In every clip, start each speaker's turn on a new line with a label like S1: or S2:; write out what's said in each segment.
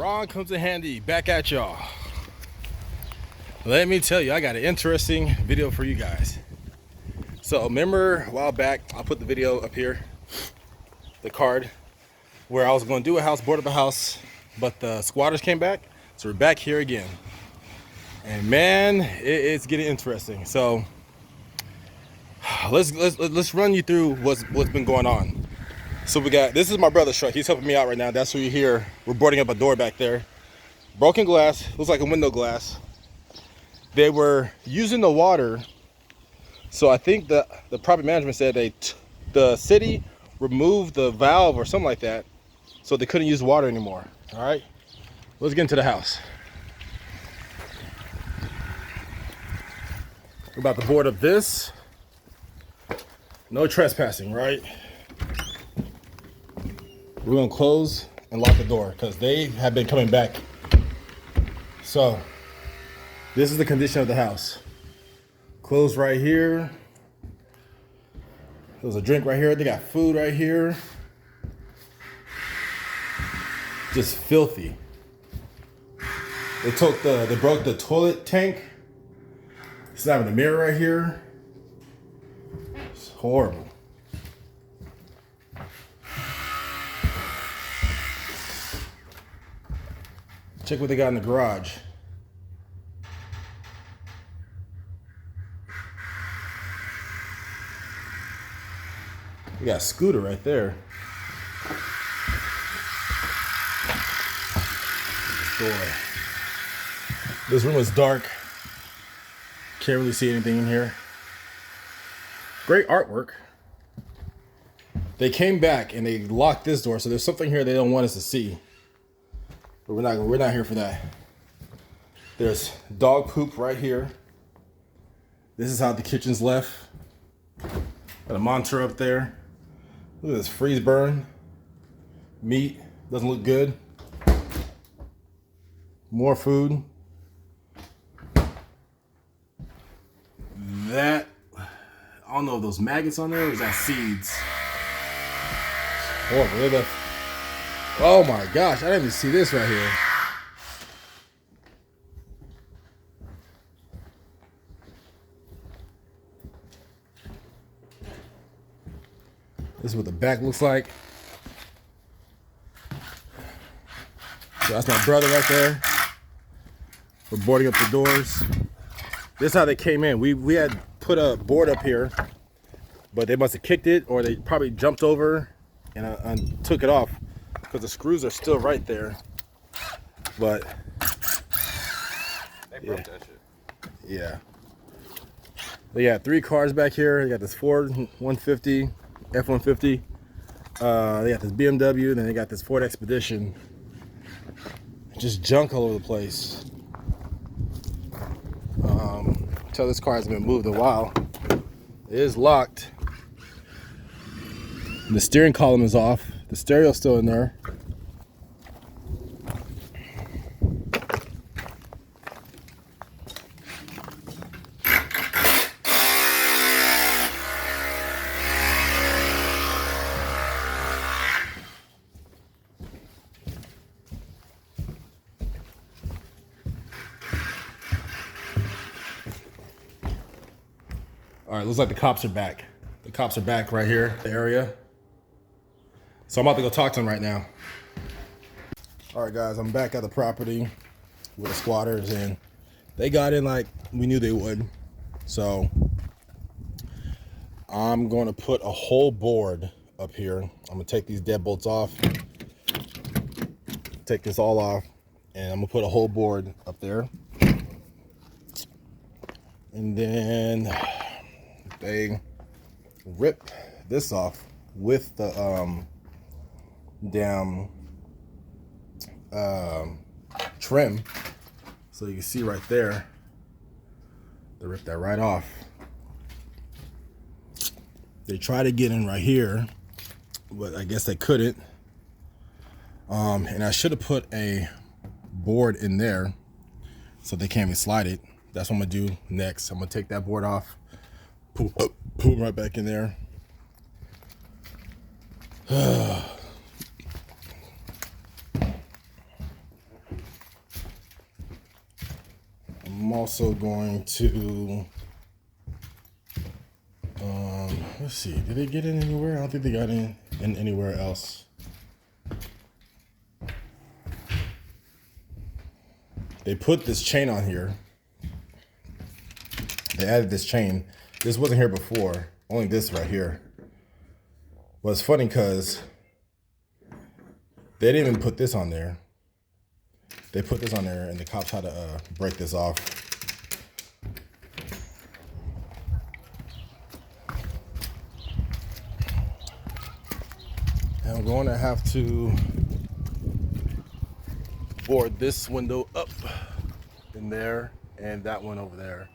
S1: Ron comes in handy, back at y'all. Let me tell you, I got an interesting video for you guys. So remember a while back, I'll put the video up here, the card, where I was going to do a house, board up a house, but the squatters came back, so we're back here again. And man, it's getting interesting. So let's run you through what's been going on. So we got, this is my brother's truck. He's helping me out right now. That's what you hear. We're boarding up a door back there. Broken glass, looks like a window glass. They were using the water. So I think the property management said the city removed the valve or something like that, so they couldn't use water anymore. All right, let's get into the house. We're about to board up this. No trespassing, right? We're gonna close and lock the door because they have been coming back. So this is the condition of the house. Closed right here. There's a drink right here. They got food right here. Just filthy. They broke the toilet tank. It's having a mirror right here. It's horrible. Check what they got in the garage. We got a scooter right there. This room is dark. Can't really see anything in here. Great artwork. They came back and they locked this door, so there's something here they don't want us to see. But we're not here for that. There's dog poop right here. This is how the kitchen's left. Got a monitor up there. Look at this freeze burn. Meat doesn't look good. More food. That, I don't know if those maggots on there or is that seeds. Oh, look at that. Oh my gosh, I didn't even see this right here. This is what the back looks like. So that's my brother right there. We're boarding up the doors. This is how they came in. We had put a board up here, but they must have kicked it or they probably jumped over and took it off because the screws are still right there. But
S2: they broke that shit.
S1: Yeah. They got 3 cars back here. They got this Ford 150, F-150. They got this BMW, then they got this Ford Expedition. Just junk all over the place. Tell this car hasn't been moved in a while. It is locked. The steering column is off. The stereo's still in there. All right, looks like the cops are back. The cops are back right here, the area. So I'm about to go talk to them right now. All right, guys, I'm back at the property with the squatters, and they got in like we knew they would. So I'm going to put a whole board up here. I'm gonna take these deadbolts off, take this all off, and I'm gonna put a whole board up there. And then they rip this off with the damn trim. So you can see right there, they ripped that right off. They tried to get in right here, but I guess they couldn't. And I should have put a board in there so they can't even slide it. That's what I'm gonna do next. I'm gonna take that board off, put right back in there. I'm also going to, let's see, did they get in anywhere? I don't think they got in anywhere else. They put this chain on here. They added this chain. This wasn't here before, only this right here. Well, it's funny because they didn't even put this on there. They put this on there and the cops had to break this off. And I'm going to have to board this window up in there and that one over there.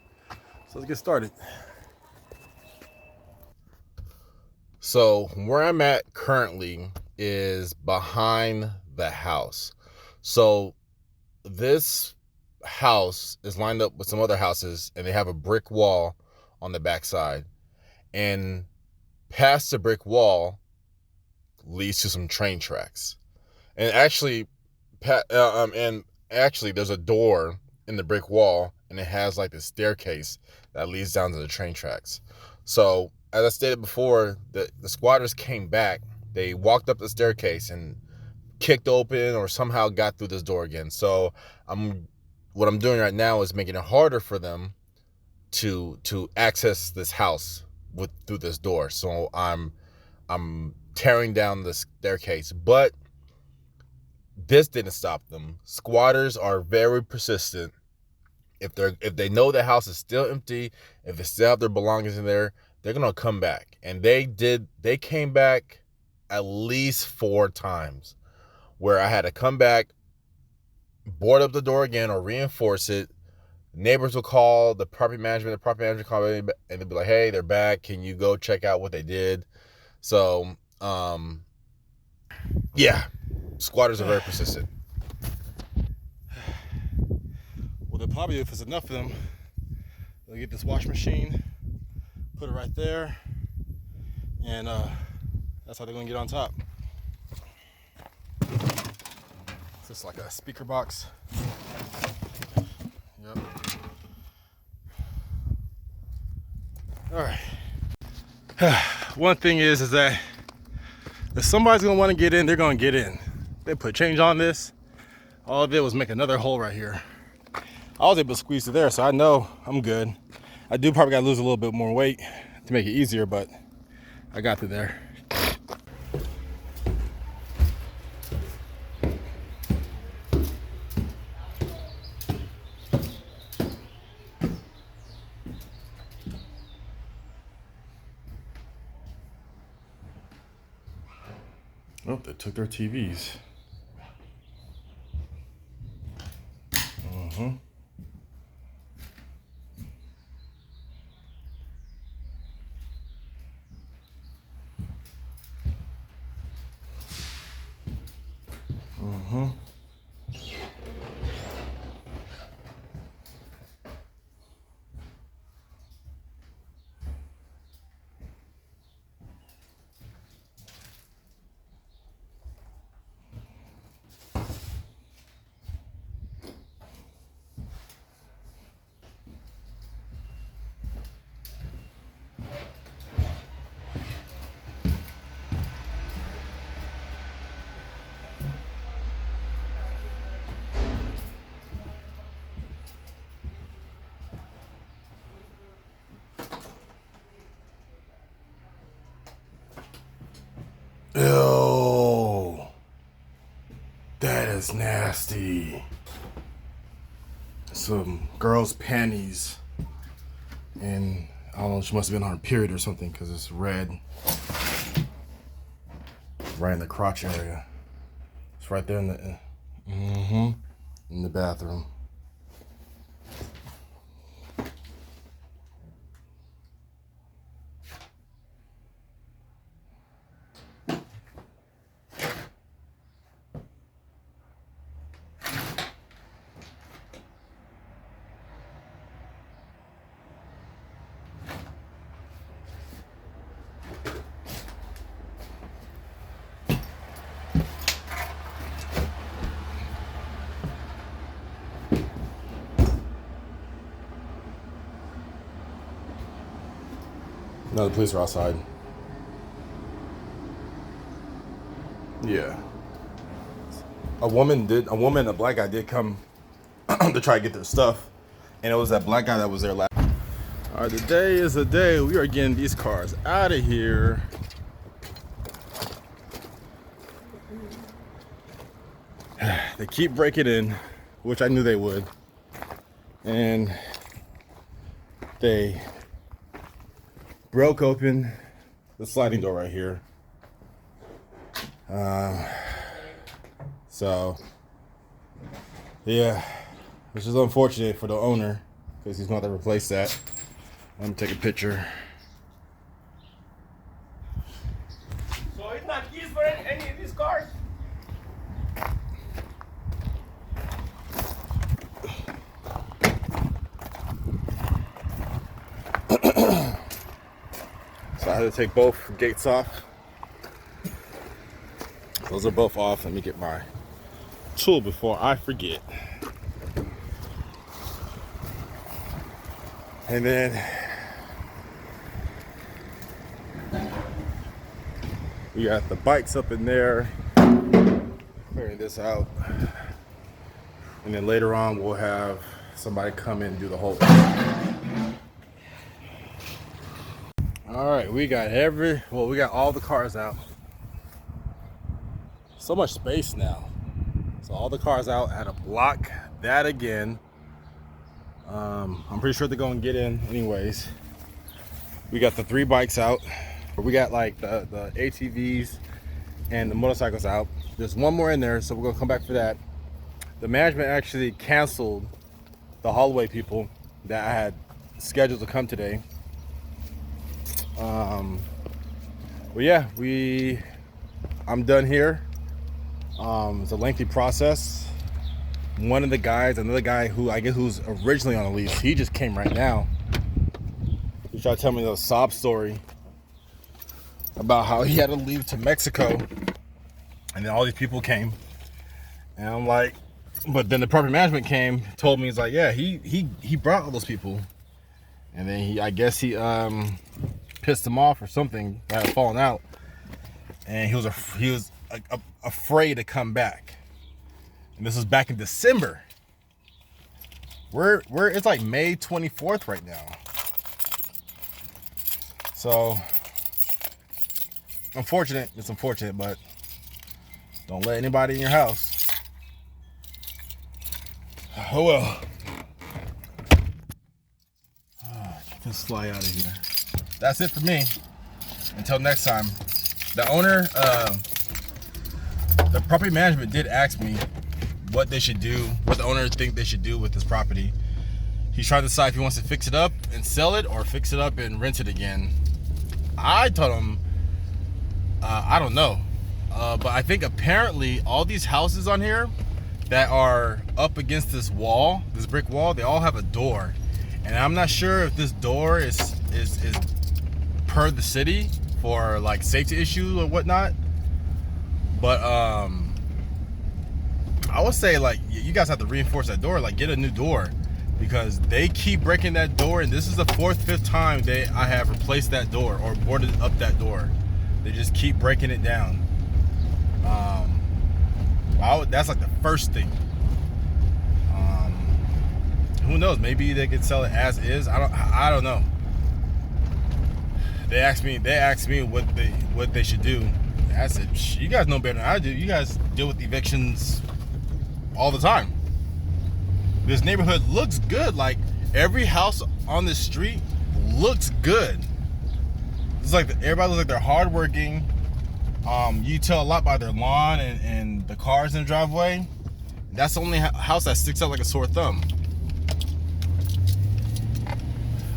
S1: So let's get started. So where I'm at currently is behind the house. So this house is lined up with some other houses and they have a brick wall on the backside. And past the brick wall leads to some train tracks. And actually, there's a door in the brick wall and it has like this staircase that leads down to the train tracks. So as I stated before, the squatters came back. They walked up the staircase and kicked open or somehow got through this door again. So what I'm doing right now is making it harder for them to access this house through this door. So I'm tearing down the staircase, but this didn't stop them. Squatters are very persistent. If they know the house is still empty, if they still have their belongings in there, they're gonna come back. And they came back at least 4 times, where I had to come back, board up the door again or reinforce it. Neighbors will call the property management. The property management call me and they'll be like, "Hey, they're back. Can you go check out what they did?" So, yeah, squatters are very persistent. Well, they'll probably, if it's enough of them, they'll get this wash machine, put it right there, and that's how they're gonna get on top. It's just like a speaker box. Yep. All right. One thing is that if somebody's gonna want to get in, they're gonna get in. They put change on this. All I did was make another hole right here. I was able to squeeze it there, so I know I'm good. I do probably gotta lose a little bit more weight to make it easier, but I got through there. Oh, they took their TVs. Mm-hmm. Mm-hmm. Ew, that is nasty. Some girl's panties, and I don't know, she must have been on her period or something because it's red right in the crotch area. It's right there in the in the bathroom. No, the police are outside. Yeah. A black guy did come to try to get their stuff. And it was that black guy that was there last. All right, today is the day we are getting these cars out of here. They keep breaking in, which I knew they would. And they broke open the sliding door right here. So, yeah, which is unfortunate for the owner because he's going to have to replace that. Let me take a picture.
S2: So it's not keys for any of these cars?
S1: So I had to take both gates off. Those are both off. Let me get my tool before I forget. And then we got the bikes up in there. Clearing this out. And then later on we'll have somebody come in and do the whole thing. All right, we got all the cars out. So much space now. So all the cars out. I had to block that again. I'm pretty sure they're gonna get in anyways. We got the 3 bikes out. We got like the ATVs and the motorcycles out. There's one more in there, so we're gonna come back for that. The management actually canceled the hallway people that I had scheduled to come today. But yeah, I'm done here. It's a lengthy process. Another guy who I guess who's originally on a lease, he just came right now. He tried to tell me the sob story about how he had to leave to Mexico, and then all these people came, and I'm like, but then the property management told me, he's like, yeah, he brought all those people, and then I guess he pissed him off or something, that had fallen out, and he was afraid to come back. And this was back in December. It's like May 24th right now. So it's unfortunate, but don't let anybody in your house. Oh well. Get this fly out of here. That's it for me. Until next time. The owner, the property management did ask me what they should do, what the owner think they should do with this property. He's trying to decide if he wants to fix it up and sell it or fix it up and rent it again. I told him, I don't know. But I think apparently all these houses on here that are up against this wall, this brick wall, they all have a door. And I'm not sure if this door is per the city for like safety issues or whatnot. But I would say like you guys have to reinforce that door, like get a new door, because they keep breaking that door, and this is the 4th, 5th time I have replaced that door or boarded up that door. They just keep breaking it down. That's like the first thing. Who knows? Maybe they could sell it as is. I don't know. They asked me what they should do. I said, you guys know better than I do. You guys deal with evictions all the time. This neighborhood looks good. Like every house on the street looks good. It's like everybody looks like they're hardworking. You tell a lot by their lawn and the cars in the driveway. That's the only house that sticks out like a sore thumb.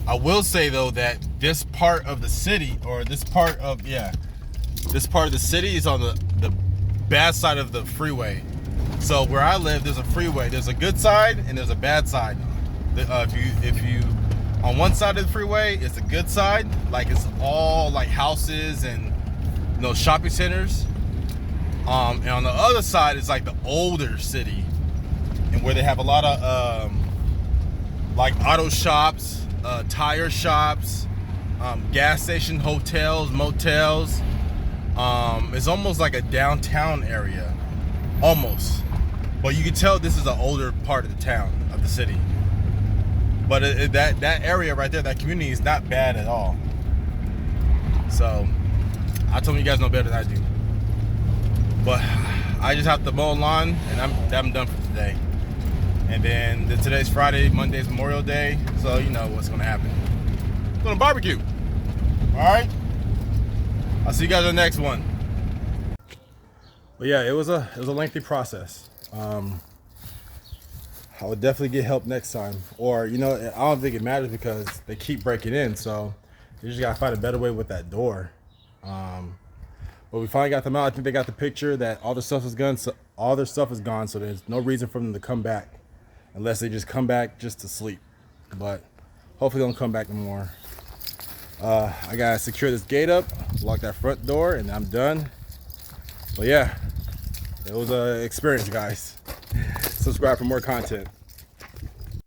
S1: I will say though that this part of the city, or this part of the city is on the bad side of the freeway. So where I live, there's a freeway. There's a good side and there's a bad side. If you on one side of the freeway, it's a good side, like it's all like houses and shopping centers. And on the other side, it's like the older city, and where they have a lot of like auto shops, tire shops, gas station, hotels, motels. It's almost like a downtown area, almost. But you can tell this is an older part of the town, of the city. But that area right there, that community is not bad at all. So I told you guys know better than I do. But I just have to mow lawn, and I'm done for today. And then today's Friday, Monday's Memorial Day, so you know what's gonna happen. I'm gonna barbecue. All right. I'll see you guys on the next one. But yeah, it was a lengthy process. I would definitely get help next time. Or, you know, I don't think it matters because they keep breaking in. So you just got to find a better way with that door. But we finally got them out. I think they got the picture that all their stuff is gone. So all their stuff is gone. So there's no reason for them to come back unless they just come back just to sleep. But hopefully they don't come back no more. I got to secure this gate up, lock that front door, and I'm done. But yeah, it was an experience, guys. Subscribe for more content.